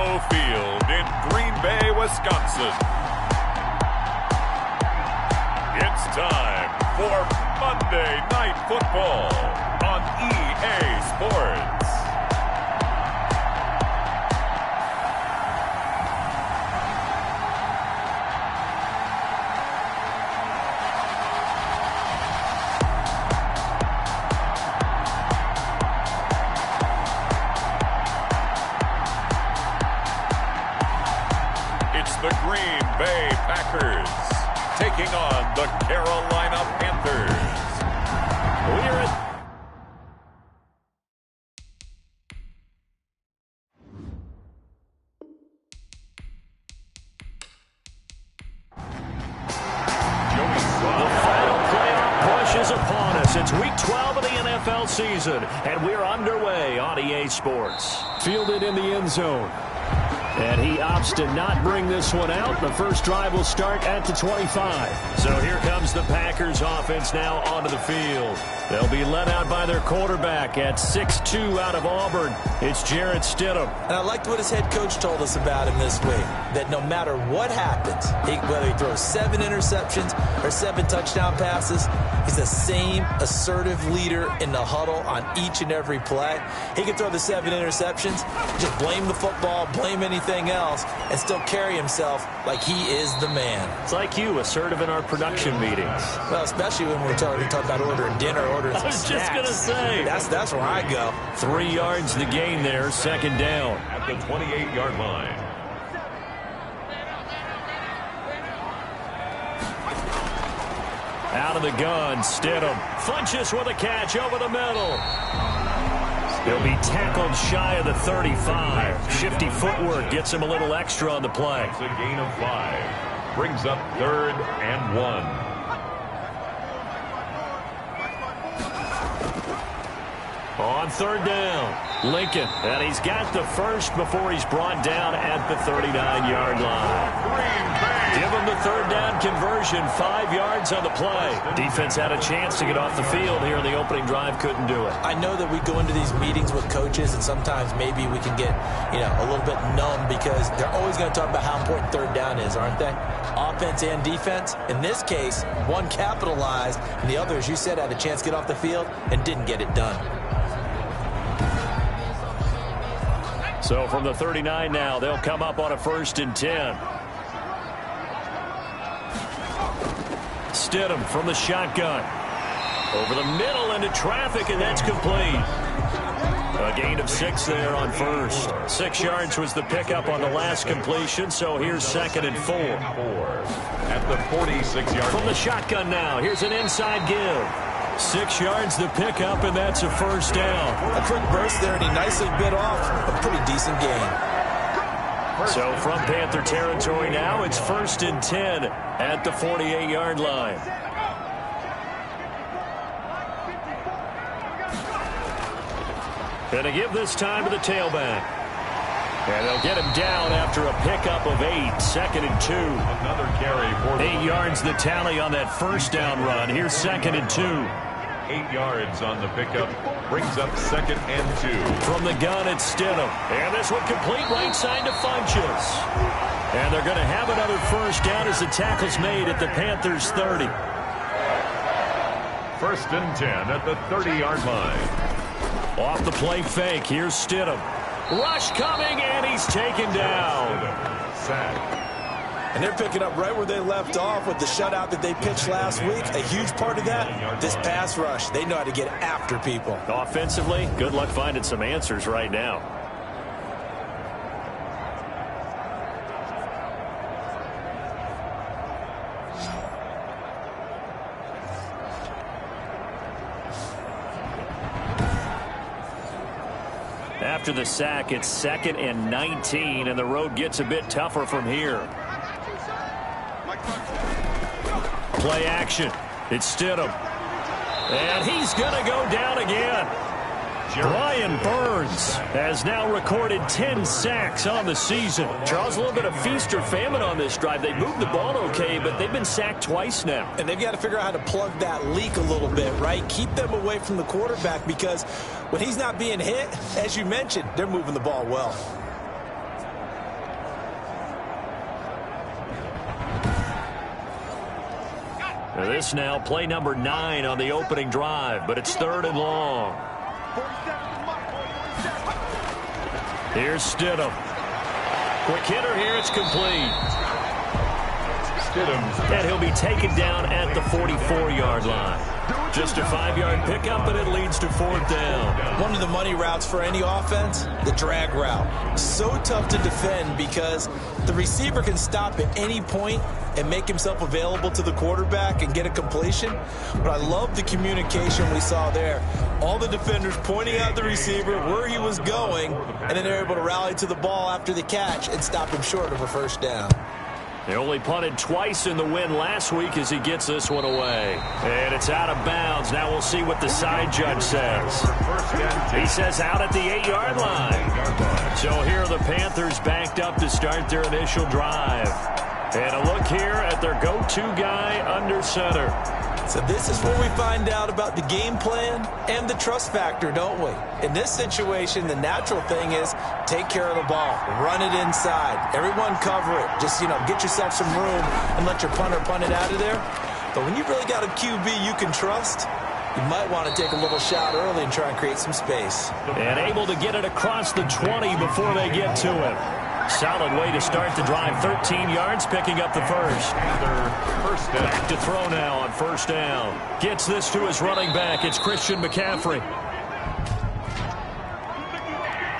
Lambeau Field in Green Bay, Wisconsin. It's time for Monday Night Football on EA Sports. The Green Bay Packers taking on the Carolina Panthers. We're at the final playoff push is upon us. It's week 12 of the NFL season, and we're underway on EA Sports. Fielded in the end zone. And he opts to not bring this one out. The first drive will start at the 25. So here comes the Packers offense now onto the field. They'll be led out by their quarterback at 6'2" out of Auburn. It's Jarrett Stidham. And I liked what his head coach told us about him this week, that no matter what happens, whether he throws 7 interceptions or 7 touchdown passes, he's the same assertive leader in the huddle on each and every play. He can throw the 7 interceptions, just blame the football, blame anything else, and still carry himself like he is the man. It's like you, assertive in our production meetings. Well, especially when we're talking about ordering dinner, ordering some snacks. I was just going to say. That's where I go. 3 yards the gain there, second down. at the 28-yard line. Out of the gun, Stidham. Funches with a catch over the middle. He'll be tackled shy of the 35. Shifty footwork gets him a little extra on the play. It's a gain of 5. Brings up 3rd and 1. On 3rd down, Lincoln. And he's got the first before he's brought down at the 39-yard line. Give him the 3rd down conversion, 5 yards on the play. Defense had a chance to get off the field here in the opening drive, couldn't do it. I know that we go into these meetings with coaches, and sometimes maybe we can get, a little bit numb because they're always going to talk about how important 3rd down is, aren't they? Offense and defense. In this case, one capitalized, and the other, as you said, had a chance to get off the field and didn't get it done. So from the 39 now, they'll come up on a 1st and 10. Stidham from the shotgun. Over the middle into traffic, and that's complete. A gain of 6 there on 1st. 6 yards was the pickup on the last completion, so here's 2nd and 4. At the 46-yard From the shotgun now, here's an inside give. 6 yards the pickup, and that's a 1st down. A quick burst there, and he nicely bit off a pretty decent gain. So from Panther territory now, it's 1st and 10 at the 48-yard line. And to give this time to the tailback. And they'll get him down after a pickup of 8, 2nd and 2. Another carry for 8 yards the tally on that 1st down run. Here's 2nd and 2. 8 yards on the pickup. Brings up 2nd and 2. From the gun, it's Stidham. And this one complete right side to Funches. And they're going to have another 1st down as the tackle's made at the Panthers' 30. 1st and 10 at the 30-yard line. Off the play fake, here's Stidham. Rush coming, and he's taken down. Sack. And they're picking up right where they left off with the shutout that they pitched last week. A huge part of that, this pass rush. They know how to get after people. Offensively, good luck finding some answers right now. After the sack, it's 2nd and 19, and the road gets a bit tougher from here. Play action. It's Stidham. And he's going to go down again. Brian Burns has now recorded 10 sacks on the season. Charles, a little bit of feast or famine on this drive. They moved the ball okay, but they've been sacked twice now. And they've got to figure out how to plug that leak a little bit, right? Keep them away from the quarterback because when he's not being hit, as you mentioned, they're moving the ball well. This now play number 9 on the opening drive, but it's 3rd and long. Here's Stidham. Quick hitter here. It's complete. And he'll be taken down at the 44-yard line. Just a 5-yard pickup, and it leads to 4th down. One of the money routes for any offense, the drag route. So tough to defend because the receiver can stop at any point and make himself available to the quarterback and get a completion. But I love the communication we saw there. All the defenders pointing out the receiver, where he was going, and then they're able to rally to the ball after the catch and stop him short of a 1st down. They only punted twice in the win last week as he gets this one away. And it's out of bounds. Now we'll see what the side judge says. He says out at the 8-yard line. So here are the Panthers backed up to start their initial drive. And a look here at their go-to guy under center. So this is where we find out about the game plan and the trust factor, don't we? In this situation, the natural thing is take care of the ball. Run it inside. Everyone cover it. Just, get yourself some room and let your punter punt it out of there. But when you've really got a QB you can trust, you might want to take a little shot early and try and create some space. And able to get it across the 20 before they get to him. Solid way to start the drive. 13 yards, picking up the first. Back to throw now on 1st down. Gets this to his running back. It's Christian McCaffrey.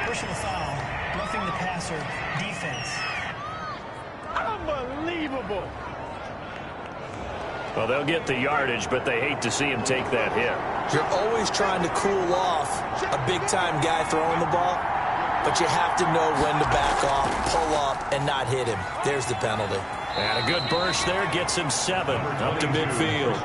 Personal foul. Roughing the passer. Defense. Unbelievable. Well, they'll get the yardage, but they hate to see him take that hit. You're always trying to cool off a big-time guy throwing the ball. But you have to know when to back off, pull up, and not hit him. There's the penalty. And a good burst there gets him 7 up to midfield.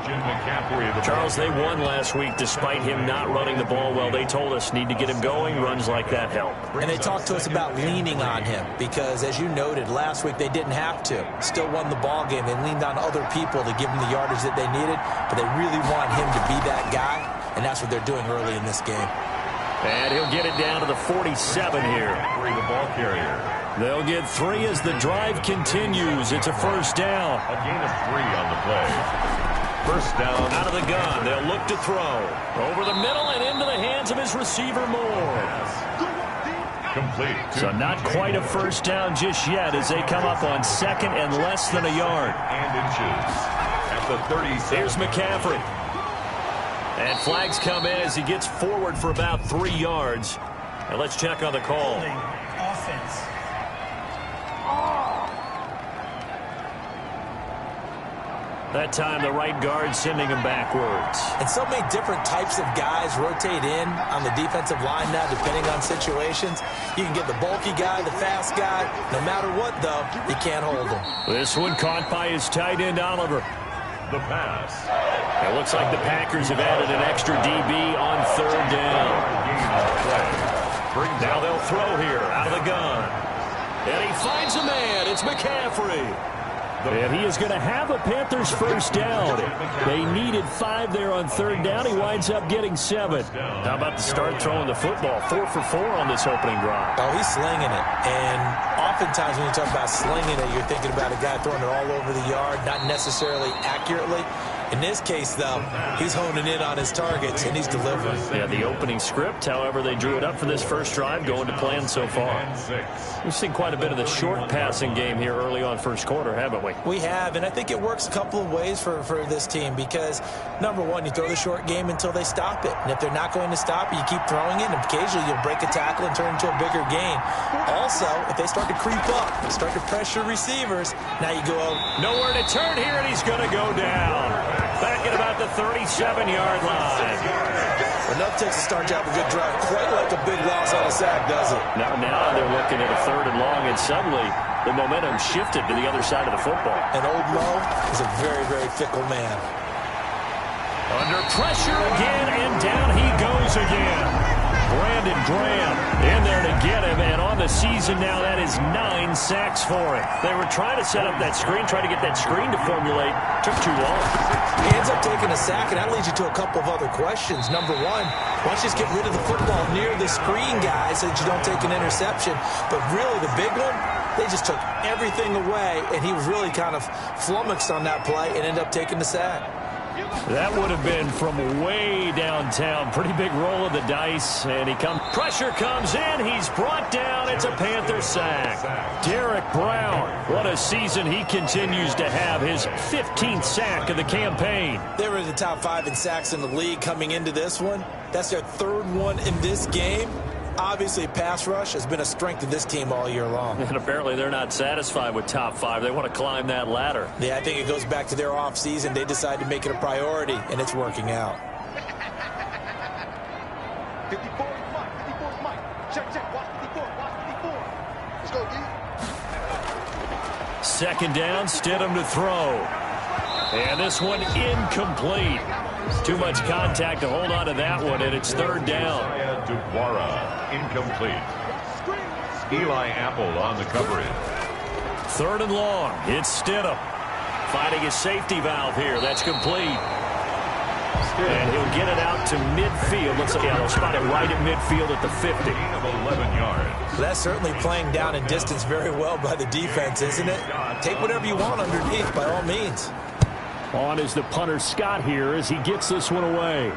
Charles, they won last week despite him not running the ball well. They told us need to get him going. Runs like that help. And they talked to us about leaning on him because, as you noted, last week they didn't have to. Still won the ball game. They leaned on other people to give them the yardage that they needed, but they really want him to be that guy, and that's what they're doing early in this game. And he'll get it down to the 47 here. The ball carrier. They'll get 3 as the drive continues. It's a 1st down. A gain of 3 on the play. 1st down. Out of the gun. They'll look to throw. Over the middle and into the hands of his receiver Moore. Complete. So not quite a 1st down just yet as they come up on 2nd and less than a yard. And inches. At the 37. Here's McCaffrey. And flags come in as he gets forward for about 3 yards. And let's check on the call. Holding. Offense. That time the right guard sending him backwards. And so many different types of guys rotate in on the defensive line now depending on situations. You can get the bulky guy, the fast guy. No matter what, though, you can't hold him. This one caught by his tight end, Oliver. The pass. It looks like the Packers have added an extra DB on 3rd down. Now they'll throw here out of the gun. And he finds a man. It's McCaffrey. And he is going to have a Panthers 1st down. They needed 5 there on 3rd down. He winds up getting 7. How about the start throwing the football? 4 for 4 on this opening drive. Oh, he's slinging it. And oftentimes when you talk about slinging it, you're thinking about a guy throwing it all over the yard, not necessarily accurately. In this case, though, he's honing in on his targets, and he's delivering. Yeah, the opening script, however, they drew it up for this first drive, going to plan so far. We've seen quite a bit of the short passing game here early on first quarter, haven't we? We have, and I think it works a couple of ways for this team because, number one, you throw the short game until they stop it. And if they're not going to stop it, you keep throwing it, and occasionally you'll break a tackle and turn it into a bigger gain. Also, if they start to creep up, start to pressure receivers, now you go out. Nowhere to turn here, and he's going to go down. Back at about the 37-yard line. Enough takes to start you out a good drive. Quite like a big loss on a sack, does it? Now they're looking at a 3rd and long, and suddenly the momentum shifted to the other side of the football. And old Mo is a very, very fickle man. Under pressure again, and down he goes again. Brandon Graham in there to get him, and on the season now, that is 9 sacks for him. They were trying to set up that screen, trying to get that screen to formulate. Took too long. He ends up taking a sack, and that leads you to a couple of other questions. Number one, why don't you just get rid of the football near the screen guy so that you don't take an interception? But really, the big one, they just took everything away, and he was really kind of flummoxed on that play and ended up taking the sack. That would have been from way downtown. Pretty big roll of the dice. And pressure comes in. He's brought down. It's a Panther sack. Derek Brown. What a season he continues to have. His 15th sack of the campaign. They were in the top 5 in sacks in the league coming into this one. That's their 3rd one in this game. Obviously, pass rush has been a strength of this team all year long. And apparently they're not satisfied with top 5. They want to climb that ladder. Yeah, I think it goes back to their offseason. They decided to make it a priority, and it's working out. 54 is Mike. 54 is Mike. Check. Watch 54. Watch 54. Let's go, D. Second down, Stidham to throw. And this one incomplete. Too much contact to hold on to that one, and it's 3rd down. Incomplete. Eli Apple on the coverage. 3rd and long. It's Stidham. Finding his safety valve here. That's complete. And he'll get it out to midfield. Looks like they'll spot it right at midfield at the 50. Of 11 yards. That's certainly playing down in distance very well by the defense, isn't it? Take whatever you want underneath, by all means. On is the punter Scott here as he gets this one away.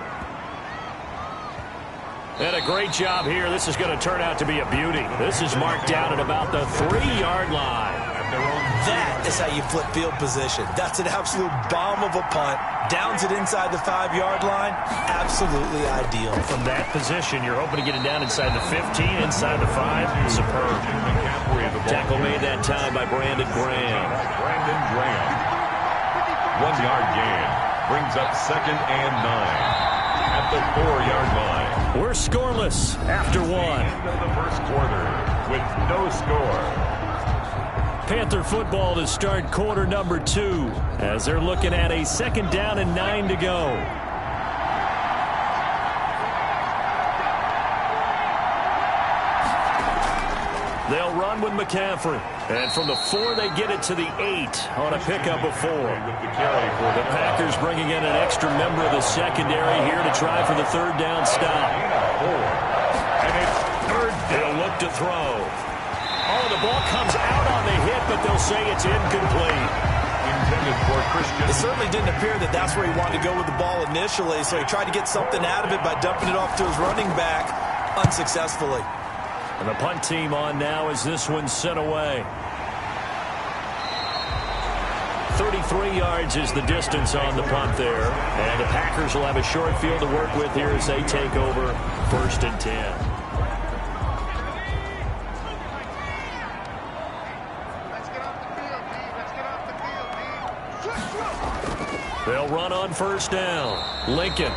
And a great job here. This is going to turn out to be a beauty. This is marked down at about the 3-yard line. That is how you flip field position. That's an absolute bomb of a punt. Downs it inside the 5-yard line. Absolutely ideal. From that position, you're hoping to get it down inside the 15, inside the 5. Superb. Tackle made that time by Brandon Graham. 1-yard gain. Brings up 2nd and 9. At the 4-yard line. We're scoreless after 1. End of the first quarter with no score. Panther football to start quarter number 2 as they're looking at a 2nd down and 9 to go. They'll run with McCaffrey. And from the 4, they get it to the 8 on a pickup of 4. The Packers bringing in an extra member of the secondary here to try for the 3rd down stop. And it's 3rd down. They'll look to throw. Oh, the ball comes out on the hit, but they'll say it's incomplete. Intended for Christian. It certainly didn't appear that that's where he wanted to go with the ball initially, so he tried to get something out of it by dumping it off to his running back unsuccessfully. And the punt team on now as this one's sent away. 33 yards is the distance on the punt there. And the Packers will have a short field to work with here as they take over 1st and 10. They'll run on 1st down. Lincoln.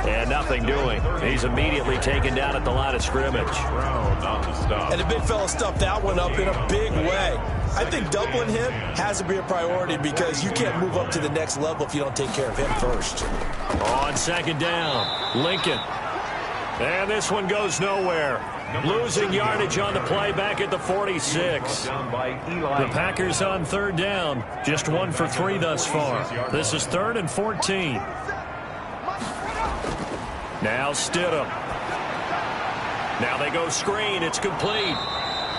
And nothing doing. He's immediately taken down at the line of scrimmage. And the big fella stuffed that one up in a big way. I think doubling him has to be a priority because you can't move up to the next level if you don't take care of him first. On 2nd down, Lincoln. And this one goes nowhere. Losing yardage on the play back at the 46. The Packers on 3rd down. Just 1 for 3 thus far. This is 3rd and 14. Now Stidham. Now they go screen. It's complete.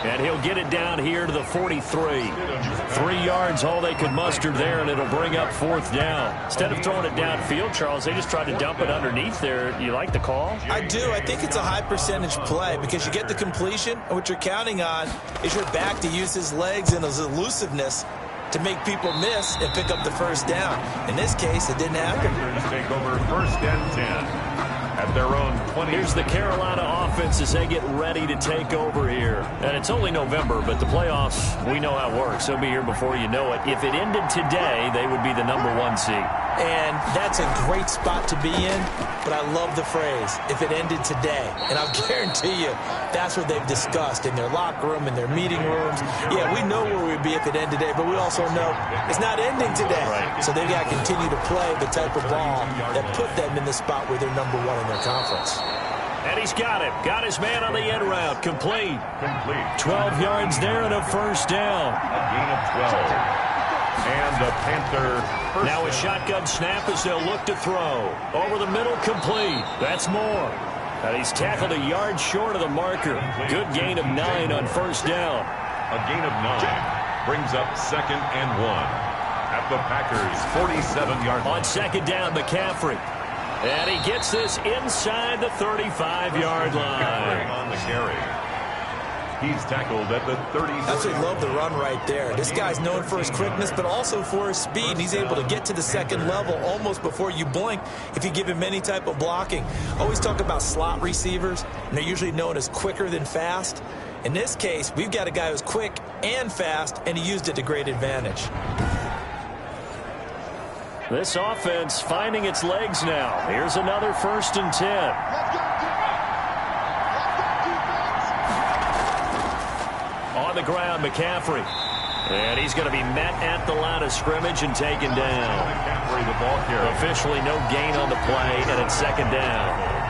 And he'll get it down here to the 43. 3 yards all they could muster there, and it'll bring up 4th down. Instead of throwing it downfield, Charles, they just tried to dump it underneath there. You like the call? I do. I think it's a high percentage play because you get the completion, and what you're counting on is your back to use his legs and his elusiveness to make people miss and pick up the 1st down. In this case, it didn't happen. Take over 1st and 10. At their own 20. Here's the Carolina offense as they get ready to take over here. And it's only November, but the playoffs, we know how it works. They'll be here before you know it. If it ended today, they would be the #1 seed. And that's a great spot to be in, but I love the phrase, if it ended today. And I'll guarantee you, that's what they've discussed in their locker room, in their meeting rooms. Yeah, we know where we'd be if it ended today, but we also know it's not ending today. Right. So they've got to continue to play the type of ball that put them in the spot where they're #1 in their conference. And he's got it. Got his man on the end route. Complete. 12 yards there and a 1st down. A gain of 12. And the Panther. Now a shotgun snap as they'll look to throw. Over the middle, complete. That's more. And he's tackled a yard short of the marker. Good gain of 9 on 1st down. A gain of 9 brings up 2nd and 1. At at the Packers' 47-yard line. On second down, McCaffrey. And he gets this inside the 35-yard line. On the carry. He's tackled at the 30. That's what I love the run right there. This guy's known for his quickness, but also for his speed. And he's able to get to the second level almost before you blink if you give him any type of blocking. I always talk about slot receivers, and they're usually known as quicker than fast. In this case, we've got a guy who's quick and fast, and he used it to great advantage. This offense finding its legs now. Here's another 1st and 10. On the ground, McCaffrey. And he's going to be met at the line of scrimmage and taken down. McCaffrey, the ball carrier. Officially no gain on the play, and it's second down.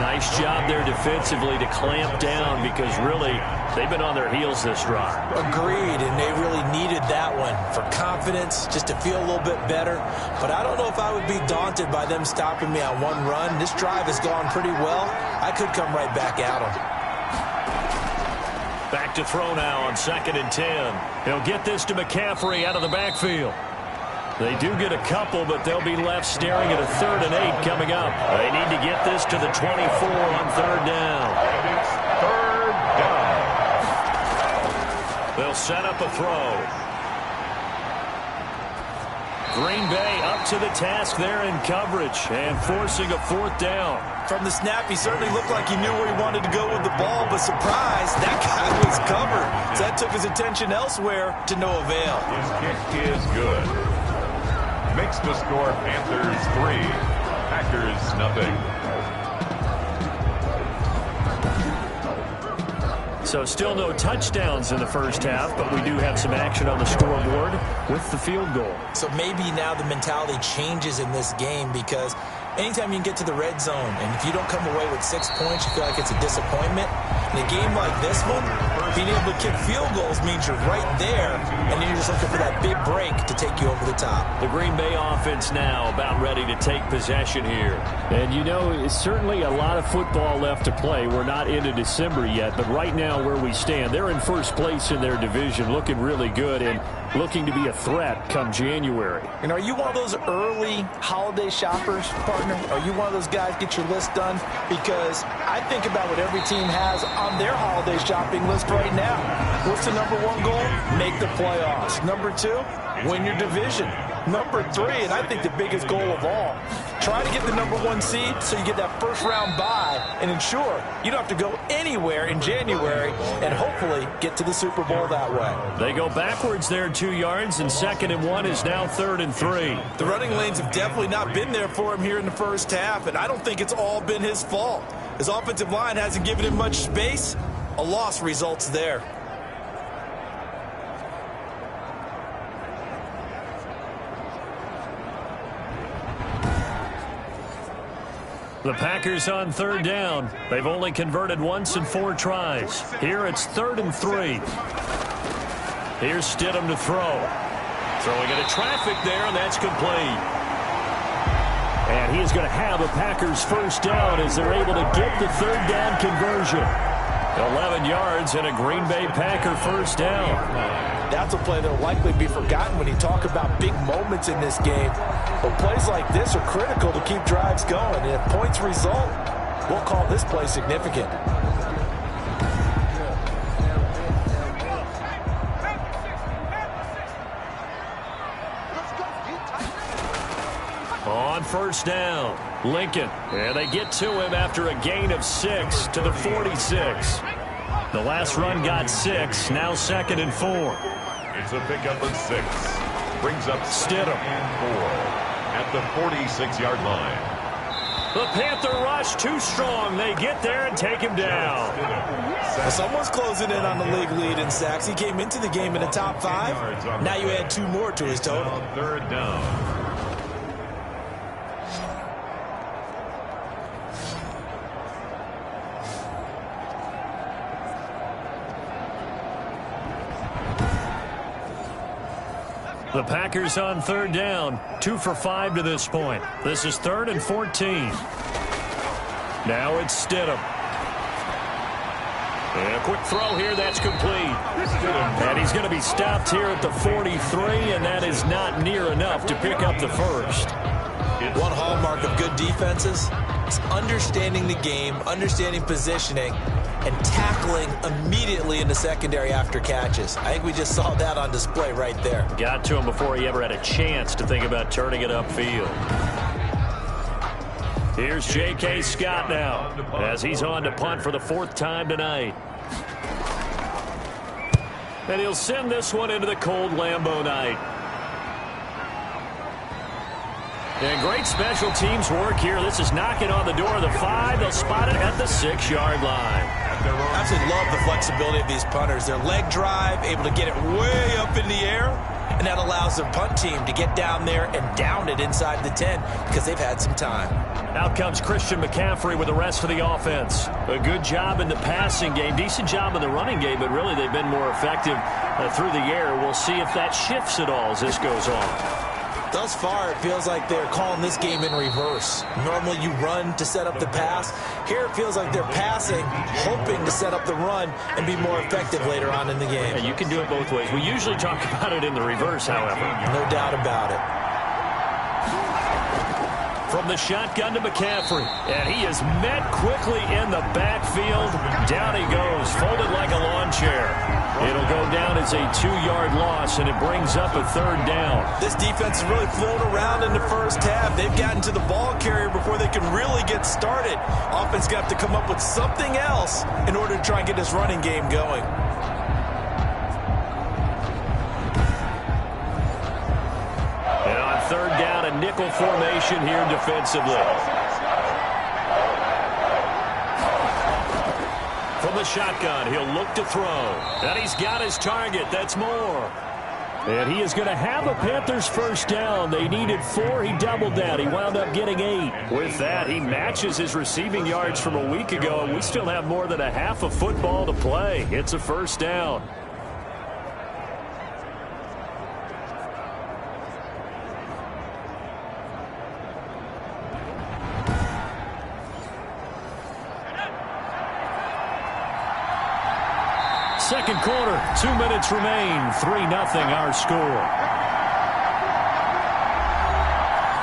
Nice job there defensively to clamp down because really they've been on their heels this drive. Agreed, and they really needed that one for confidence, just to feel a little bit better. But I don't know if I would be daunted by them stopping me on one run. This drive has gone pretty well. I could come right back at them. Back to throw now on 2nd and 10. He'll get this to McCaffrey out of the backfield. They do get a couple, but they'll be left staring at a 3rd and 8 coming up. They need to get this to the 24 on 3rd down. And it's 3rd down. They'll set up a throw. Green Bay up to the task there in coverage and forcing a 4th down. From the snap, he certainly looked like he knew where he wanted to go with the ball, but surprise, that guy was covered. So that took his attention elsewhere to no avail. His kick is good. Makes the score Panthers 3, Packers nothing. So still no touchdowns in the first half, but we do have some action on the scoreboard with the field goal. So maybe now the mentality changes in this game because anytime you can get to the red zone, and if you don't come away with 6 points, you feel like it's a disappointment. In a game like this one, being able to kick field goals means you're right there, and then you're just looking for that big break to take you over the top. The Green Bay offense now about ready to take possession here. And, you know, it's certainly a lot of football left to play. We're not into December yet, but right now where we stand, they're in first place in their division, looking really good and looking to be a threat come January. And are you one of those early holiday shoppers, partner? Are you one of those guys get your list done? Because I think about what every team has on their holiday shopping list right now. What's the number one goal? Make the playoffs. Number 2, win your division. Number 3, and I think the biggest goal of all, try to get the number 1 seed so you get that first round bye and ensure you don't have to go anywhere in January and hopefully get to the Super Bowl that way. They go backwards there 2 yards, and 2nd and 1 is now 3rd and 3. The running lanes have definitely not been there for him here in the first half, and I don't think it's all been his fault. His offensive line hasn't given him much space. A loss results there. The Packers on 3rd down. They've only converted once in 4 tries. Here it's 3rd and 3. Here's Stidham to throw. Throwing into traffic there, and that's complete. And he is going to have a Packers first down as they're able to get the 3rd down conversion. 11 yards and a Green Bay Packer first down. That's a play that will likely be forgotten when you talk about big moments in this game. But plays like this are critical to keep drives going. And if points result, we'll call this play significant. On first down, Lincoln. And they get to him after a gain of 6 to the 46. The last run got 6, now 2nd and 4. It's a pickup of 6. Brings up Stidham. and 4 at the 46-yard line. The Panther rush too strong. They get there and take him down. Well, someone's closing in on the league lead in sacks. He came into the game in the top 5. Now you add 2 more to his total. On 3rd down. The Packers on 3rd down, 2 for 5 to this point. This is 3rd and 14. Now it's Stidham. And quick throw here. That's complete. And he's going to be stopped here at the 43, and that is not near enough to pick up the first. One hallmark of good defenses is understanding the game, understanding positioning, and tackling immediately in the secondary after catches. I think we just saw that on display right there. Got to him before he ever had a chance to think about turning it upfield. Here's J.K. Scott now as he's on to punt for the 4th time tonight. And he'll send this one into the cold Lambeau night. And great special teams work here. This is knocking on the door of the 5. They'll spot it at the 6-yard line. I absolutely love the flexibility of these punters. Their leg drive, able to get it way up in the air, and that allows their punt team to get down there and down it inside the 10 because they've had some time. Out comes Christian McCaffrey with the rest of the offense. A good job in the passing game, decent job in the running game, but really they've been more effective through the air. We'll see if that shifts at all as this goes on. Thus far, it feels like they're calling this game in reverse. Normally you run to set up the pass. Here it feels like they're passing, hoping to set up the run and be more effective later on in the game. Yeah, you can do it both ways. We usually talk about it in the reverse, however. No doubt about it. From the shotgun to McCaffrey, and he is met quickly in the backfield. Down he goes, folded like a lawn chair. It'll go down as a 2-yard loss, and it brings up a 3rd down. This defense has really flown around in the first half. They've gotten to the ball carrier before they can really get started. Offense going to have to come up with something else in order to try and get this running game going. And on 3rd down, a nickel formation here defensively. From the shotgun, he'll look to throw. And he's got his target. That's Moore. And he is going to have a Panthers 1st down. They needed 4. He doubled that. He wound up getting 8. With that, he matches his receiving yards from a week ago. We still have more than a half of football to play. It's a 1st down. Second quarter, 2 minutes remain, 3-0 our score.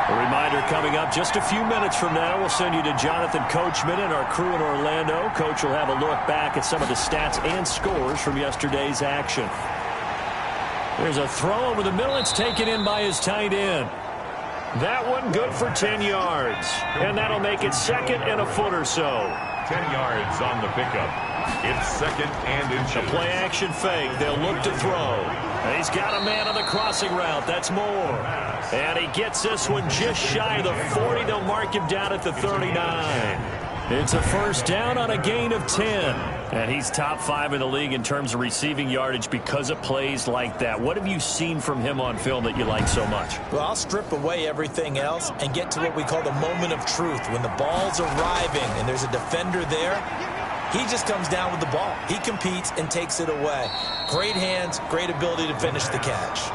A reminder coming up just a few minutes from now, we'll send you to Jonathan Coachman and our crew in Orlando. Coach will have a look back at some of the stats and scores from yesterday's action. There's a throw over the middle. It's taken in by his tight end. That one good for 10 yards. And that'll make it 2nd and a foot or so. 10 yards on the pickup. It's 2nd and inches. A play action fake. They'll look to throw. And he's got a man on the crossing route. That's Moore. And he gets this one just shy of the 40. They'll mark him down at the 39. It's a 1st down on a gain of 10. And he's top 5 in the league in terms of receiving yardage because of plays like that. What have you seen from him on film that you like so much? Well, I'll strip away everything else and get to what we call the moment of truth. When the ball's arriving and there's a defender there, he just comes down with the ball. He competes and takes it away. Great hands, great ability to finish the catch.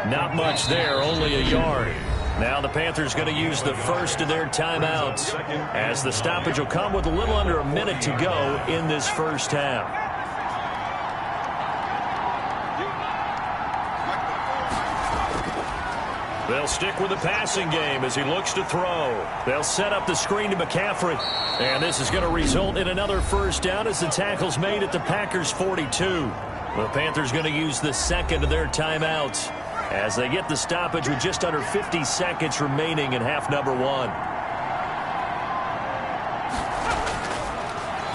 Not much there, only a yard. Now the Panthers going to use the first of their timeouts as the stoppage will come with a little under a minute to go in this first half. They'll stick with the passing game as he looks to throw. They'll set up the screen to McCaffrey. And this is going to result in another 1st down as the tackle's made at the Packers 42. The Panthers going to use the 2nd of their timeouts as they get the stoppage with just under 50 seconds remaining in half number 1.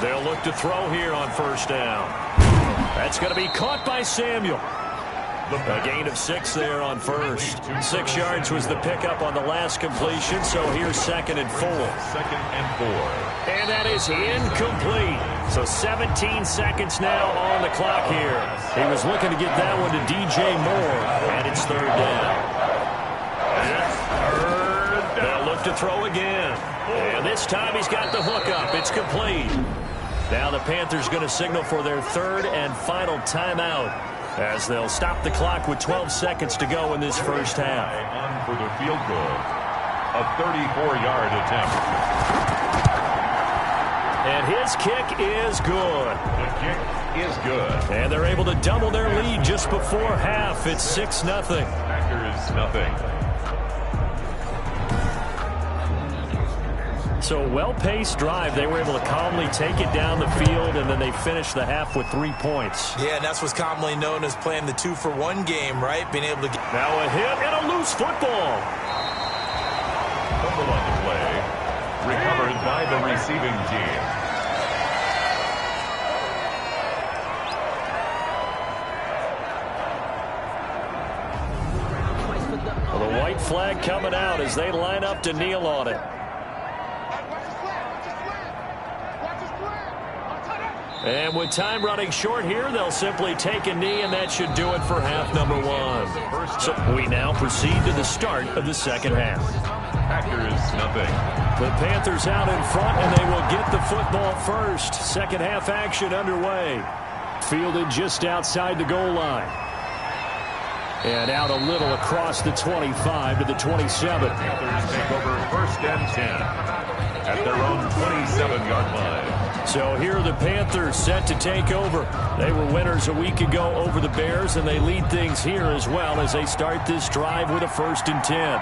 They'll look to throw here on 1st down. That's going to be caught by Samuel. A gain of 6 there on 1st. 6 yards was the pickup on the last completion, so here's 2nd and 4. 2nd and 4. And that is incomplete. So 17 seconds now on the clock here. He was looking to get that one to DJ Moore, and it's 3rd down. They'll look to throw again. And this time he's got the hook up. It's complete. Now the Panthers going to signal for their 3rd and final timeout as they'll stop the clock with 12 seconds to go in this first half. On for the field goal. A 34-yard attempt. And his kick is good. The kick is good. And they're able to double their lead just before half. It's 6-0. Packers nothing. So a well-paced drive. They were able to calmly take it down the field, and then they finished the half with 3 points. Yeah, and that's what's commonly known as playing the 2-for-1 game, right? Being able to get... Now a hit and a loose football. Fumble on the play. Recovered by the receiving team. Well, the white flag coming out as they line up to kneel on it. And with time running short here, they'll simply take a knee, and that should do it for half number 1. So we now proceed to the start of the second half. Packers nothing. The Panthers out in front, and they will get the football first. Second half action underway. Fielded just outside the goal line. And out a little across the 25 to the 27. Panthers take over 1st and 10 at their own 27-yard line. So here are the Panthers set to take over. They were winners a week ago over the Bears, and they lead things here as well as they start this drive with a 1st and 10.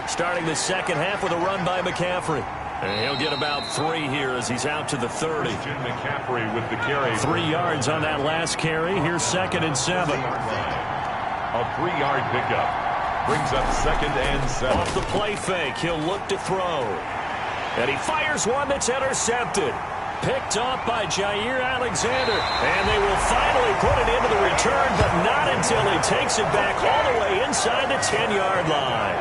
Starting the second half with a run by McCaffrey. And he'll get about 3 here as he's out to the 30. McCaffrey with the carry. 3 yards on that last carry. Here's 2nd and 7. A 3-yard pickup. Brings up 2nd and 7. Off the play fake, he'll look to throw. And he fires one that's intercepted. Picked off by Jair Alexander. And they will finally put it into the return, but not until he takes it back all the way inside the 10-yard line.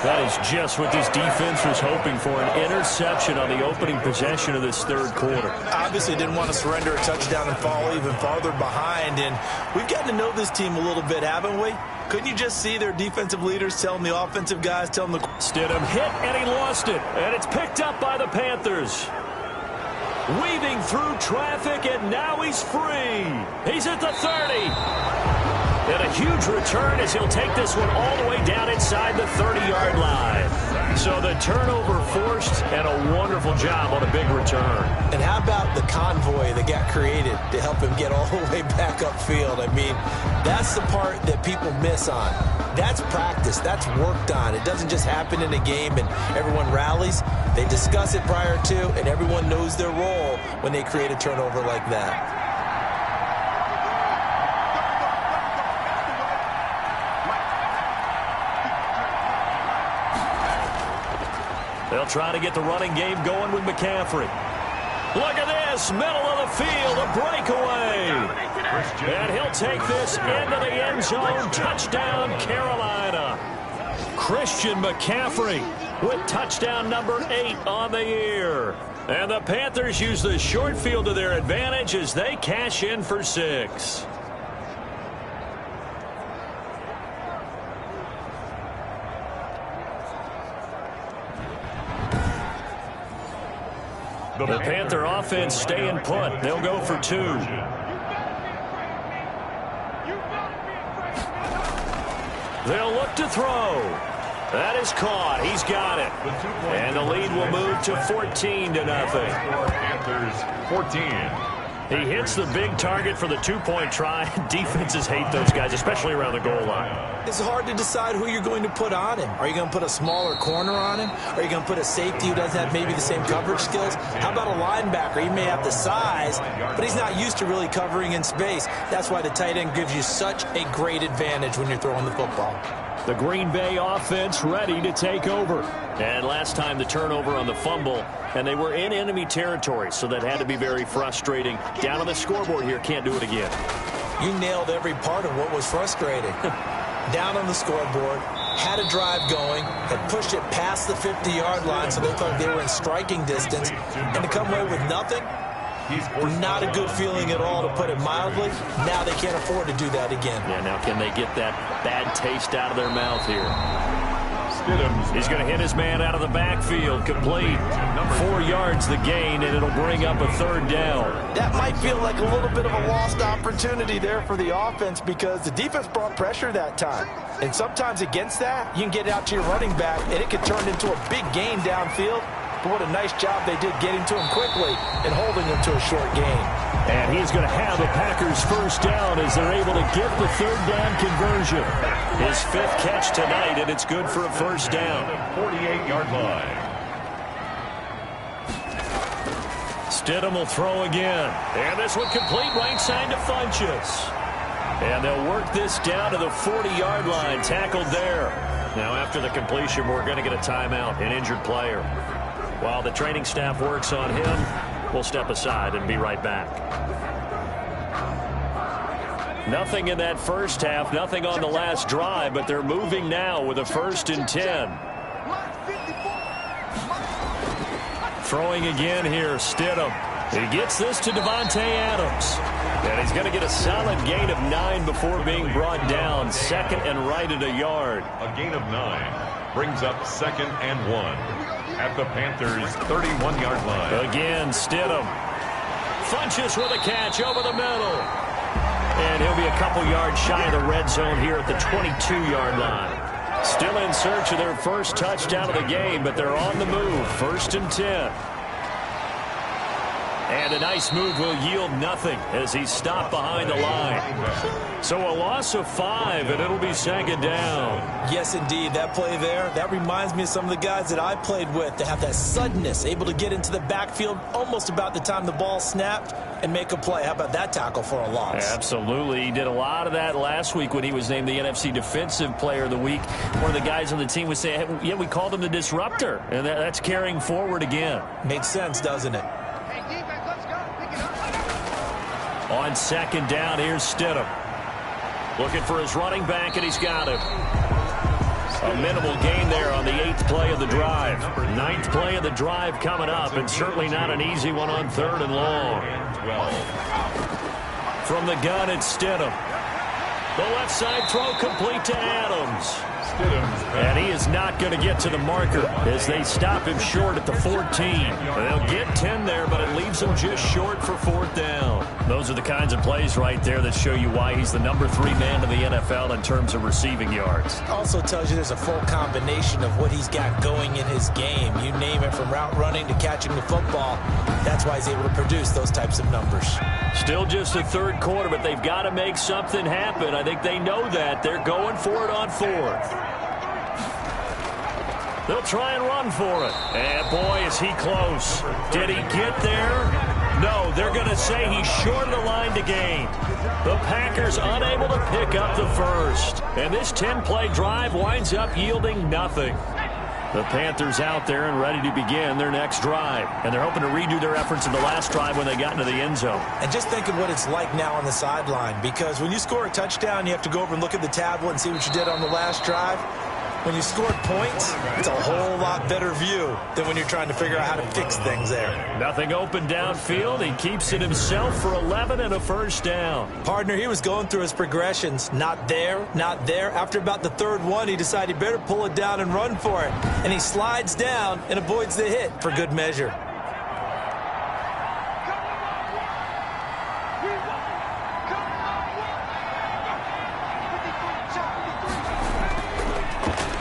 That is just what this defense was hoping for, an interception on the opening possession of this third quarter. Obviously didn't want to surrender a touchdown and fall even farther behind, and we've gotten to know this team a little bit, haven't we? Couldn't you just see their defensive leaders telling the offensive guys, telling the... Stidham hit, and he lost it, and it's picked up by the Panthers. Weaving through traffic, and now he's free. He's at the 30. And a huge return as he'll take this one all the way down inside the 30-yard line. So the turnover forced, and a wonderful job on a big return. And how about the convoy that got created to help him get all the way back upfield? I mean, that's the part that people miss on. That's practice. That's worked on. It doesn't just happen in a game and everyone rallies. They discuss it prior to, and everyone knows their role when they create a turnover like that. They'll try to get the running game going with McCaffrey. Look at this, middle of the field, a breakaway. And he'll take this into the end zone. Touchdown, Carolina. Christian McCaffrey with touchdown number 8 on the year. And the Panthers use the short field to their advantage as they cash in for 6. The Panther offense staying put. They'll go for 2. They'll look to throw. That is caught. He's got it. And the lead will move to 14-0. Panthers 14. He hits the big target for the 2-point try. Defenses hate those guys, especially around the goal line. It's hard to decide who you're going to put on him. Are you going to put a smaller corner on him? Are you going to put a safety who doesn't have maybe the same coverage skills? How about a linebacker? He may have the size, but he's not used to really covering in space. That's why the tight end gives you such a great advantage when you're throwing the football. The Green Bay offense ready to take over. And last time the turnover on the fumble, and they were in enemy territory, so that had to be very frustrating. Down on the scoreboard here, can't do it again. You nailed every part of what was frustrating. Down on the scoreboard, had a drive going, had pushed it past the 50-yard line, so they thought they were in striking distance, and to come away with nothing, not a good feeling at all, to put it mildly. Now they can't afford to do that again. Yeah, now can they get that bad taste out of their mouth here? He's going to hit his man out of the backfield, complete. 4 yards the gain, and it'll bring up a 3rd down. That might feel like a little bit of a lost opportunity there for the offense because the defense brought pressure that time. And sometimes against that, you can get out to your running back, and it could turn into a big gain downfield. But what a nice job they did getting to him quickly and holding him to a short gain. And he's going to have the Packers 1st down as they're able to get the 3rd down conversion. His 5th catch tonight, and it's good for a 1st down. 48-yard line. Stidham will throw again. And this one complete right side to Funchess. And they'll work this down to the 40-yard line, tackled there. Now after the completion, we're going to get a timeout, an injured player. While the training staff works on him, we'll step aside and be right back. Nothing in that first half, nothing on the last drive, but they're moving now with a 1st and 10. Throwing again here, Stidham. He gets this to Davante Adams. And he's going to get a solid gain of 9 before being brought down. 2nd and right at a yard. A gain of 9 brings up 2nd and 1. At the Panthers' 31-yard line. Again, Stidham. Funchess with a catch over the middle. And he'll be a couple yards shy of the red zone here at the 22-yard line. Still in search of their 1st touchdown of the game, but they're on the move. 1st and 10. And a nice move will yield nothing as he's stopped behind the line. So a loss of 5, and it'll be 2nd down. Yes, indeed. That play there, that reminds me of some of the guys that I played with. They have that suddenness, able to get into the backfield almost about the time the ball snapped and make a play. How about that tackle for a loss? Absolutely. He did a lot of that last week when he was named the NFC Defensive Player of the Week. One of the guys on the team would say, hey, yeah, we called him the disruptor. And that's carrying forward again. Makes sense, doesn't it? On 2nd down, here's Stidham. Looking for his running back, and he's got him. A minimal gain there on the 8th play of the drive. 9th play of the drive coming up, and certainly not an easy one on 3rd and long. 12. From the gun, it's Stidham. The left side throw complete to Adams. And he is not going to get to the marker as they stop him short at the 14. They'll get 10 there, but it leaves him just short for 4th down. Those are the kinds of plays right there that show you why he's the number 3 man in the NFL in terms of receiving yards. Also tells you there's a full combination of what he's got going in his game. You name it, from route running to catching the football. That's why he's able to produce those types of numbers. Still just the 3rd quarter, but they've got to make something happen. I think they know that. They're going for it on 4th. They'll try and run for it. And boy, is he close. Did he get there? No, they're going to say he's short of the line to gain. The Packers unable to pick up the 1st. And this 10-play drive winds up yielding nothing. The Panthers out there and ready to begin their next drive. And they're hoping to redo their efforts in the last drive when they got into the end zone. And just think of what it's like now on the sideline. Because when you score a touchdown, you have to go over and look at the tablet and see what you did on the last drive. When you scored points, it's a whole lot better view than when you're trying to figure out how to fix things there. Nothing open downfield. He keeps it himself for 11 and a 1st down. Partner, he was going through his progressions. Not there, not there. After about the 3rd one, he decided he better pull it down and run for it. And he slides down and avoids the hit for good measure.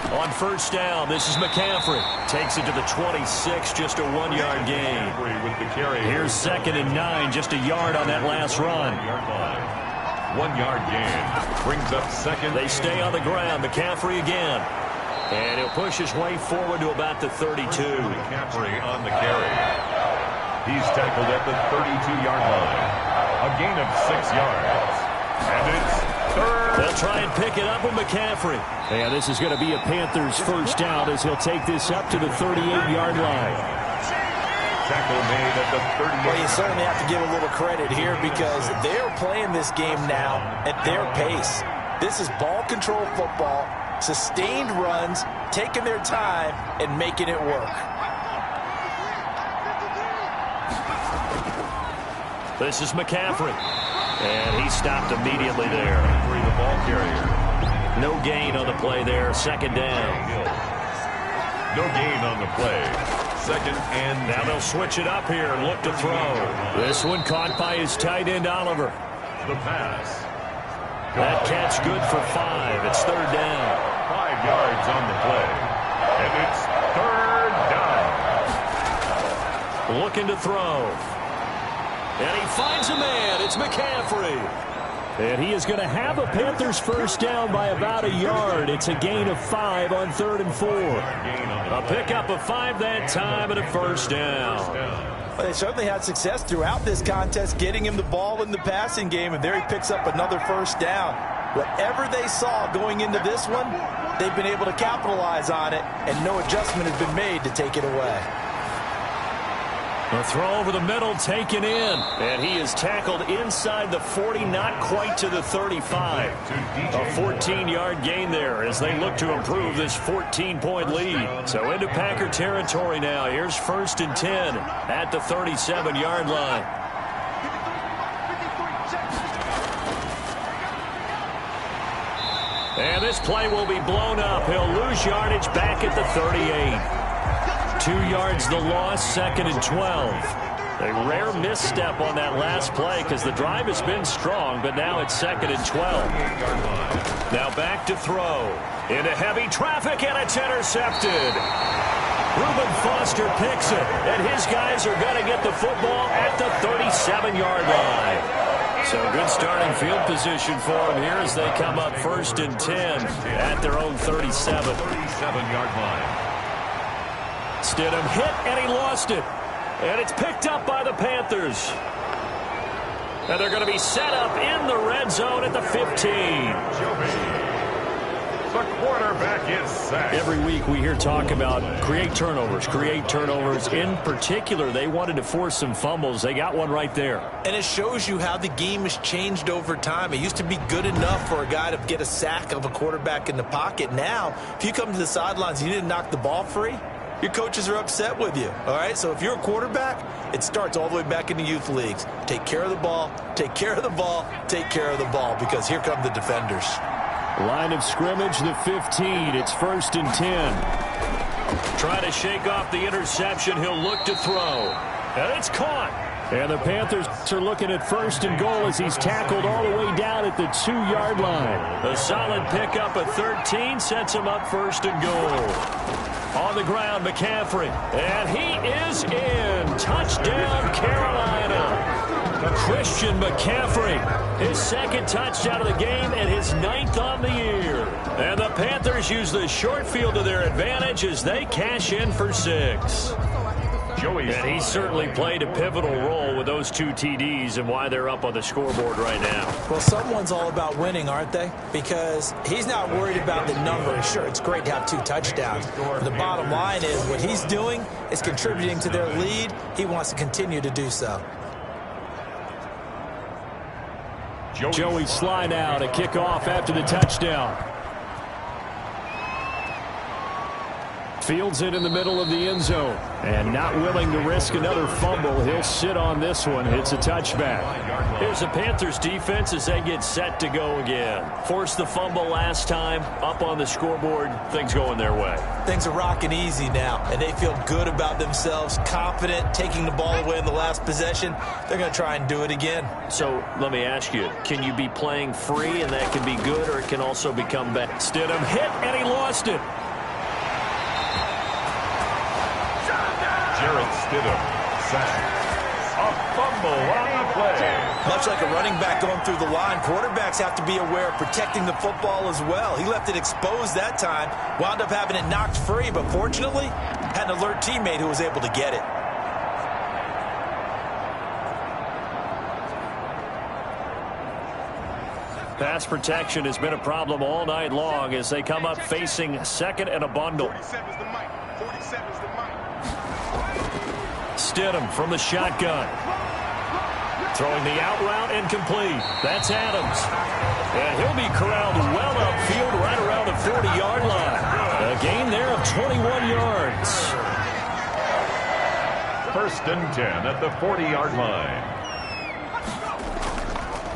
On 1st down, this is McCaffrey. Takes it to the 26, just a 1-yard gain. With the carry. Here's 2nd and 9, just a yard on that last run. 1-yard gain. Brings up 2nd. They stay on the ground. McCaffrey again. And he'll push his way forward to about the 32. McCaffrey on the carry. He's tackled at the 32-yard line. A gain of 6 yards. And it's 3rd. They'll try and pick it up with McCaffrey. And this is going to be a Panthers 1st down as he'll take this up to the 38-yard line. Tackle made at the 38. Well, you certainly have to give a little credit here because they're playing this game now at their pace. This is ball control football, sustained runs, taking their time, and making it work. This is McCaffrey. And he stopped immediately there. The ball carrier. No gain on the play there. 2nd down. No gain on the play. Second and now they'll switch it up here and look to throw. This one caught by his tight end, Oliver. the pass. That catch good for 5. It's third down. 5 yards on the play. And it's third down. Looking to throw. And he finds a man. It's McCaffrey. And he is going to have a Panthers first down by about a yard. It's a gain of 5 on 3rd and 4. A pickup of 5 that time and a first down. Well, they certainly had success throughout this contest getting him the ball in the passing game, and there he picks up another first down. Whatever they saw going into this one, they've been able to capitalize on it, and no adjustment has been made to take it away. A throw over the middle taken in, and he is tackled inside the 40, not quite to the 35. A 14-yard gain there as they look to improve this 14-point lead. So into Packer territory now. Here's 1st and 10 at the 37-yard line. And this play will be blown up. He'll lose yardage back at the 38. 2 yards the loss, 2nd and 12. A rare misstep on that last play because the drive has been strong, but now it's 2nd and 12. Now back to throw. Into heavy traffic, and it's intercepted. Reuben Foster picks it, and his guys are going to get the football at the 37-yard line. So good starting field position for them here as they come up 1st and 10 at their own 37. 37-yard line. Stidham hit, and he lost it. And it's picked up by the Panthers. And they're going to be set up in the red zone at the 15. The quarterback is sacked. Every week we hear talk about create turnovers. In particular, they wanted to force some fumbles. They got one right there. And it shows you how the game has changed over time. It used to be good enough for a guy to get a sack of a quarterback in the pocket. Now, if you come to the sidelines and you didn't knock the ball free, your coaches are upset with you, all right? So if you're a quarterback, it starts all the way back in the youth leagues. Take care of the ball, take care of the ball, take care of the ball, because here come the defenders. Line of scrimmage, the 15. It's 1st and 10. Try to shake off the interception. He'll look to throw. And it's caught. And the Panthers are looking at 1st and goal as he's tackled all the way down at the 2-yard line. A solid pickup at 13 sets him up 1st and goal. On the ground, McCaffrey. And he is in. Touchdown, Carolina. Christian McCaffrey. His 2nd touchdown of the game and his 9th on the year. And the Panthers use the short field to their advantage as they cash in for 6. And he certainly played a pivotal role with those 2 TDs and why they're up on the scoreboard right now. Well, someone's all about winning, aren't they? Because he's not worried about the number. Sure, it's great to have 2 touchdowns. But the bottom line is what he's doing is contributing to their lead. He wants to continue to do so. Joey Sly now to kick off after the touchdown. Fields it in the middle of the end zone. And not willing to risk another fumble. He'll sit on this one. It's a touchback. Here's the Panthers defense as they get set to go again. Forced the fumble last time. Up on the scoreboard. Things going their way. Things are rocking easy now. And they feel good about themselves. Confident. Taking the ball away in the last possession. They're going to try and do it again. So let me ask you. Can you be playing free and that can be good or it can also become bad? Stidham hit and he lost it. Stidham sacked. A fumble on the play. Much like a running back going through the line, quarterbacks have to be aware of protecting the football as well. He left it exposed that time, wound up having it knocked free, but fortunately, had an alert teammate who was able to get it. Pass protection has been a problem all night long as they come up facing 2nd and a bundle. 47's the mic. 47's the mic. Stidham from the shotgun. Throwing the out route incomplete. That's Adams. And he'll be corralled well upfield right around the 40-yard line. A gain there of 21 yards. 1st and 10 at the 40-yard line.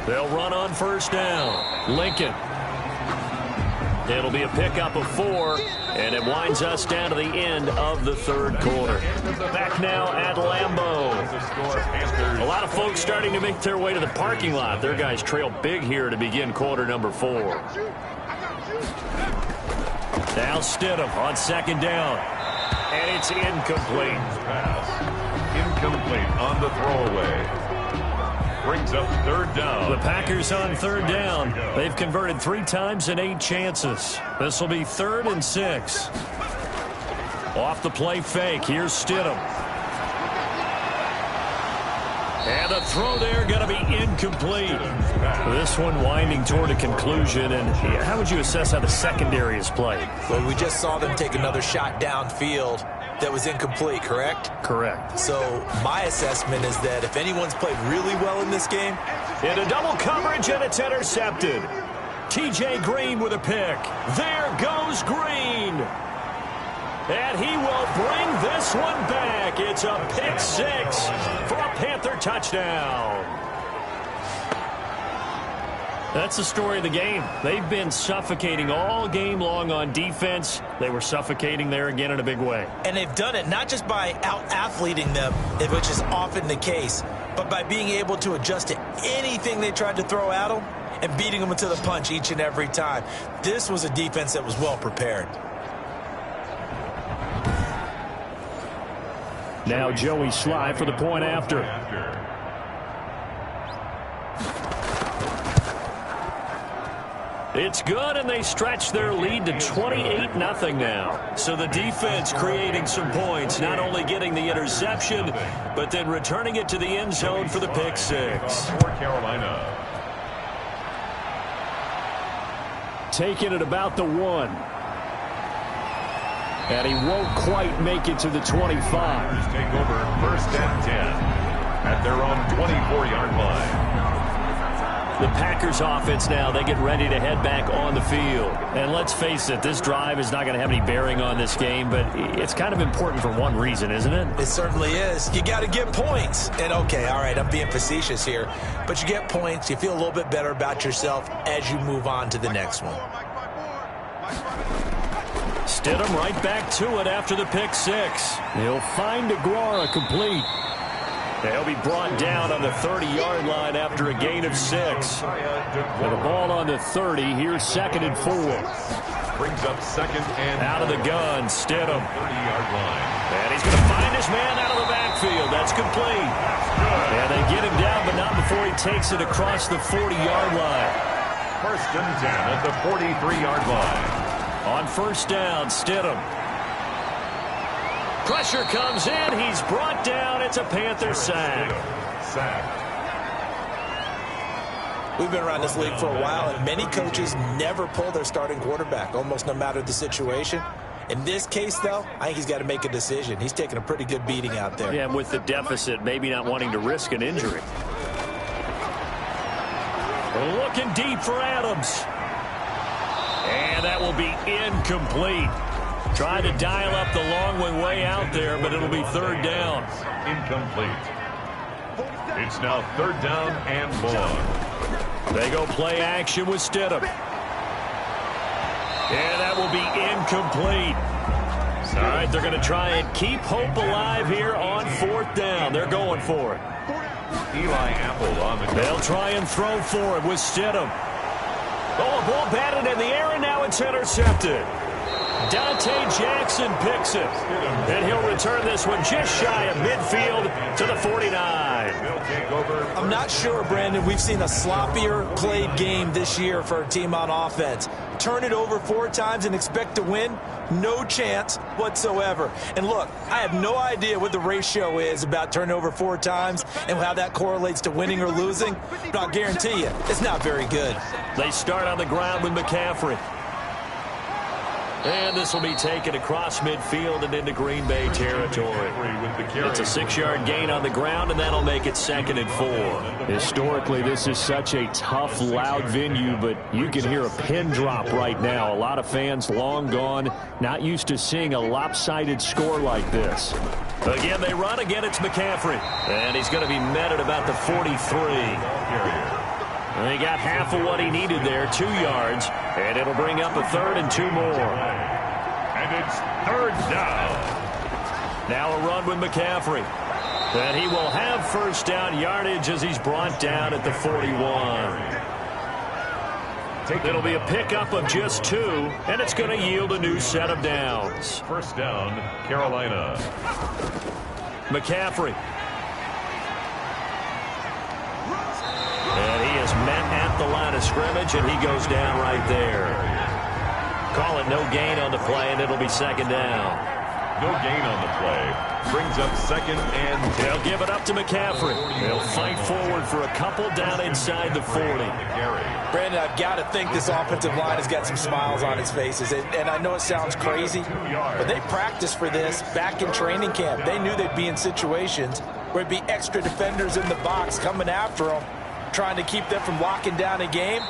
They'll run on 1st down. Lincoln. It'll be a pickup of 4. And it winds us down to the end of the third quarter. Back now at Lambeau. A lot of folks starting to make their way to the parking lot. Their guys trail big here to begin quarter number 4. Now Stidham on second down. And it's incomplete. Incomplete on the throwaway. Brings up third down. The Packers on third down. They've converted 3 times in 8 chances. This will be 3rd and 6. Off the play fake. Here's Stidham. And the throw there going to be incomplete. This one winding toward a conclusion. And how would you assess how the secondary is played? Well, we just saw them take another shot downfield that was incomplete, correct? Correct. So my assessment is that if anyone's played really well in this game, into double coverage, and it's intercepted. T.J. Green with a pick. There goes Green. And he will bring this one back. It's a pick 6 for a Panther touchdown. That's the story of the game. They've been suffocating all game long on defense. They were suffocating there again in a big way. And they've done it not just by out-athleting them, which is often the case, but by being able to adjust to anything they tried to throw at them and beating them to the punch each and every time. This was a defense that was well prepared. Now Joey Sly for the point after. It's good, and they stretch their lead to 28-0 now. So the defense creating some points, not only getting the interception, but then returning it to the end zone for the pick 6. For Carolina. Taking it about the 1. And he won't quite make it to the 25. Take over 1st and 10 at their own 24-yard line. The Packers offense now, they get ready to head back on the field. And let's face it, this drive is not going to have any bearing on this game, but it's kind of important for one reason, isn't it? It certainly is. You got to get points. And okay, all right, I'm being facetious here, but you get points, you feel a little bit better about yourself as you move on to the next one. Stidham right back to it after the pick 6. He'll find Aguara complete. He'll be brought down on the 30-yard line after a gain of 6. With the ball on the 30, here's 2nd and 4. Brings up 2nd and out of the gun, Stidham. 30-yard line. And he's going to find his man out of the backfield. That's complete. And they get him down, but not before he takes it across the 40-yard line. 1st and 10 at the 43-yard line. On 1st down, Stidham. Pressure comes in. He's brought down. It's a Panther sack. We've been around this league for a while, and many coaches never pull their starting quarterback, almost no matter the situation. In this case, though, I think he's got to make a decision. He's taking a pretty good beating out there. Yeah, and with the deficit, maybe not wanting to risk an injury. Looking deep for Adams. And that will be incomplete. Tried to dial up the long one way out there, but it'll be 3rd down. Incomplete. It's now 3rd down and long. They go play action with Stidham. And that will be incomplete. All right, they're going to try and keep hope alive here on 4th down. They're going for it. Eli Apple on the... They'll try and throw for it with Stidham. Oh, a ball batted in the air, and now it's intercepted. Dante Jackson picks it. And he'll return this one just shy of midfield to the 49. I'm not sure, Brandon, we've seen a sloppier played game this year for a team on offense. Turn it over 4 times and expect to win? No chance whatsoever. And look, I have no idea what the ratio is about turning over 4 times and how that correlates to winning or losing, but I'll guarantee you, it's not very good. They start on the ground with McCaffrey. And this will be taken across midfield and into Green Bay territory. It's a 6-yard gain on the ground, and that'll make it 2nd and 4. Historically, this is such a tough, loud venue, but you can hear a pin drop right now. A lot of fans long gone, not used to seeing a lopsided score like this. Again, they run. Again, it's McCaffrey. And he's going to be met at about the 43. And he got half of what he needed there, 2 yards, and it'll bring up a 3rd and 2 more. And It's third down. Now a run with McCaffrey. And he will have first down yardage as he's brought down at the 41. It'll be a pickup of just 2, and it's going to yield a new set of downs. First down, Carolina. McCaffrey. And he is met at the line of scrimmage, and he goes down right there. Call it no gain on the play, and it'll be second down. No gain on the play. Brings up second and 10. They'll give it up to McCaffrey. They'll fight forward for a couple down inside the 40. Brandon, I've got to think this offensive line has got some smiles on its faces. And I know it sounds crazy, but they practiced for this back in training camp. They knew they'd be in situations where there'd be extra defenders in the box coming after them, trying to keep them from locking down a game.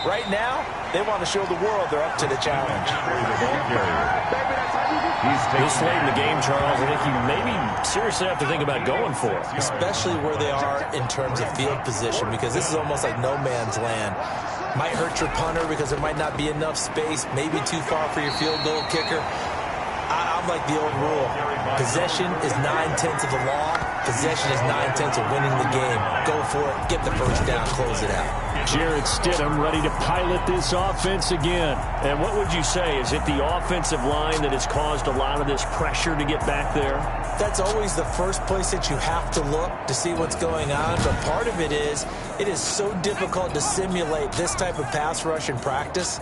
Right now, they want to show the world they're up to the challenge. This late in the game, Charles, I think you maybe seriously have to think about going for it. Especially where they are in terms of field position, because this is almost like no man's land. Might hurt your punter because there might not be enough space, maybe too far for your field goal kicker. I'm like the old rule. Possession is 9/10 of the law. Possession is 9/10 of winning the game. Go for it. Get the first down. Close it out. Jarrett Stidham ready to pilot this offense again. And what would you say? Is it the offensive line that has caused a lot of this pressure to get back there? That's always the first place that you have to look to see what's going on. But part of it is so difficult to simulate this type of pass rush in practice,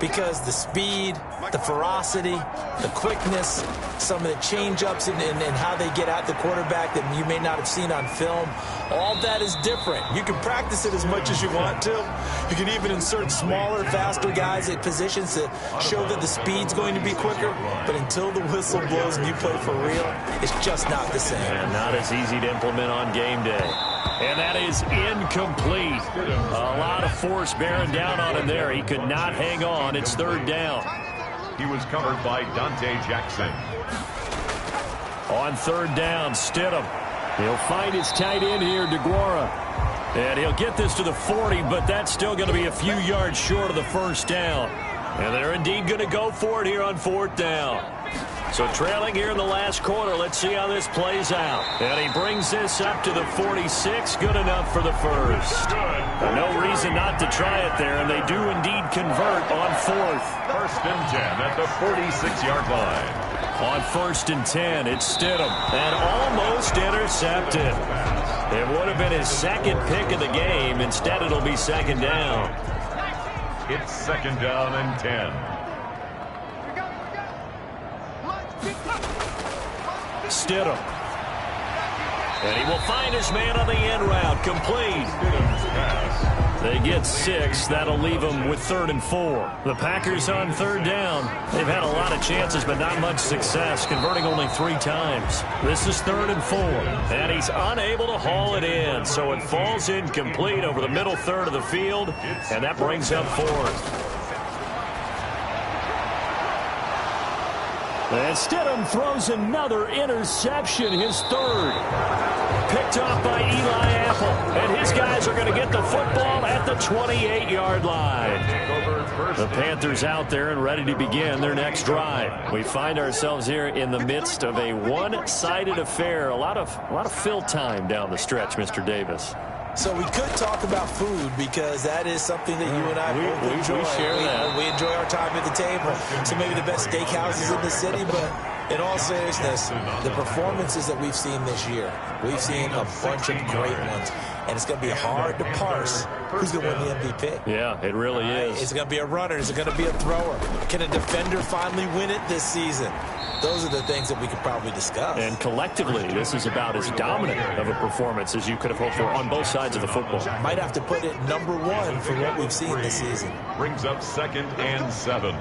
because the speed, the ferocity, the quickness, some of the change-ups and how they get at the quarterback that you may not have seen on film, all that is different. You can practice it as much as you want to. You can even insert smaller, faster guys at positions to show that the speed's going to be quicker. But until the whistle blows and you play for real, it's just not the same. And not as easy to implement on game day. And that is incomplete. A lot of force bearing down on him there. He could not hang on. It's third down. He was covered by Dante Jackson. On third down, Stidham. He'll find his tight end here, DeGuara. And he'll get this to the 40, but that's still going to be a few yards short of the first down. And they're indeed going to go for it here on fourth down. So trailing here in the last quarter, let's see how this plays out. And he brings this up to the 46, good enough for the first. No reason not to try it there, and they do indeed convert on fourth. First and 10 at the 46-yard line. On first and 10, it's Stidham, and almost intercepted. It would have been his second pick of the game. Instead, it'll be second down. It's second down and 10. Stidham. And he will find his man on the end route. Complete. They get 6. That'll leave them with 3rd and 4. The Packers on third down. They've had a lot of chances, but not much success, converting only 3 times. This is 3rd and 4. And he's unable to haul it in, so it falls incomplete over the middle third of the field, and that brings up 4th. And Stidham throws another interception, his 3rd. Picked off by Eli Apple. And his guys are going to get the football at the 28-yard line. The Panthers out there and ready to begin their next drive. We find ourselves here in the midst of a one-sided affair. A lot of fill time down the stretch, Mr. Davis. So we could talk about food, because that is something that you and I both enjoy. We share that. We enjoy our time at the table. So maybe the best steakhouses in the city, but in all seriousness, the performances that we've seen this year, we've seen a bunch of great ones. And it's going to be hard to parse who's going to win the MVP. Yeah, it really is. Is it going to be a runner? Is it going to be a thrower? Can a defender finally win it this season? Those are the things that we could probably discuss. And collectively, this is about as dominant of a performance as you could have hoped for on both sides of the football. Might have to put it number 1 for what we've seen this season. Brings up 2nd and 7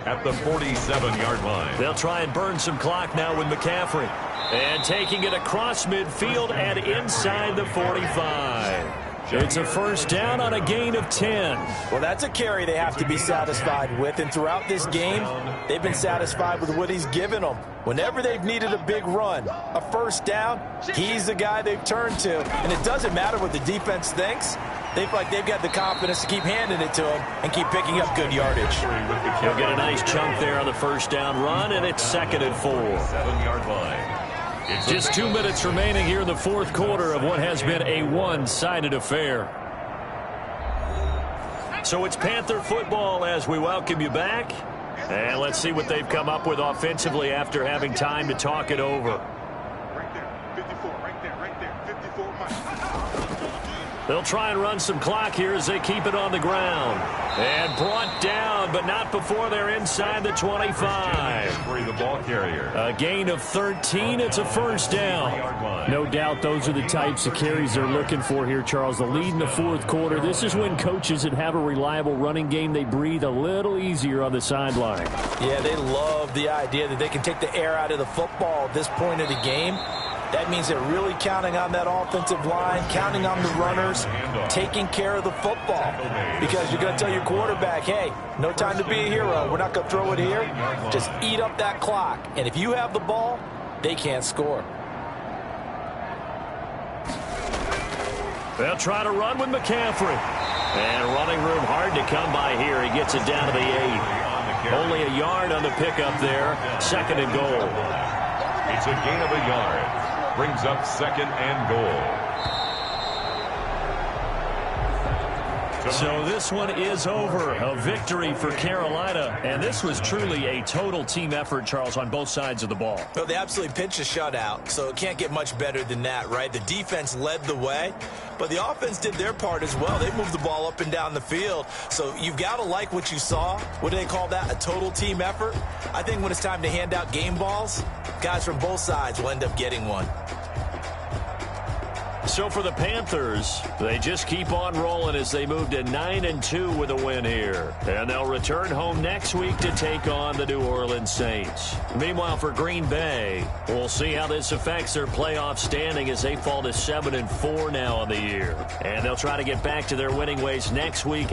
at the 47-yard line. They'll try and burn some clock now with McCaffrey. And taking it across midfield and inside the 45. It's a first down on a gain of 10. Well, that's a carry they have to be satisfied with. And throughout this game, they've been satisfied with what he's given them. Whenever they've needed a big run, a first down, he's the guy they've turned to. And it doesn't matter what the defense thinks. They feel like they've got the confidence to keep handing it to him and keep picking up good yardage. He'll get a nice chunk there on the first down run, and it's 2nd and 4. 7-yard line. Just 2 minutes remaining here in the fourth quarter of what has been a one-sided affair. So it's Panther football as we welcome you back. And let's see what they've come up with offensively after having time to talk it over. Right there, 54, right there, 54, Mike. They'll try and run some clock here as they keep it on the ground. And brought down, but not before they're inside the 25. For the ball carrier. A gain of 13. It's a first down. No doubt those are the types of carries they're looking for here, Charles. The lead in the fourth quarter. This is when coaches that have a reliable running game, they breathe a little easier on the sideline. Yeah, they love the idea that they can take the air out of the football at this point of the game. That means they're really counting on that offensive line, counting on the runners, taking care of the football. Because you're going to tell your quarterback, hey, no time to be a hero. We're not going to throw it here. Just eat up that clock. And if you have the ball, they can't score. They'll try to run with McCaffrey. And running room hard to come by here. He gets it down to the 8. Only a yard on the pickup there. 2nd and goal. It's a gain of a yard. Brings up 2nd and goal. So this one is over. A victory for Carolina. And this was truly a total team effort, Charles, on both sides of the ball. Well, they absolutely pitched a shutout, so it can't get much better than that, right? The defense led the way, but the offense did their part as well. They moved the ball up and down the field. So you've got to like what you saw. What do they call that? A total team effort? I think when it's time to hand out game balls, guys from both sides will end up getting one. So for the Panthers, they just keep on rolling as they move to 9-2 with a win here. And they'll return home next week to take on the New Orleans Saints. Meanwhile, for Green Bay, we'll see how this affects their playoff standing as they fall to 7-4 now on the year. And they'll try to get back to their winning ways next week.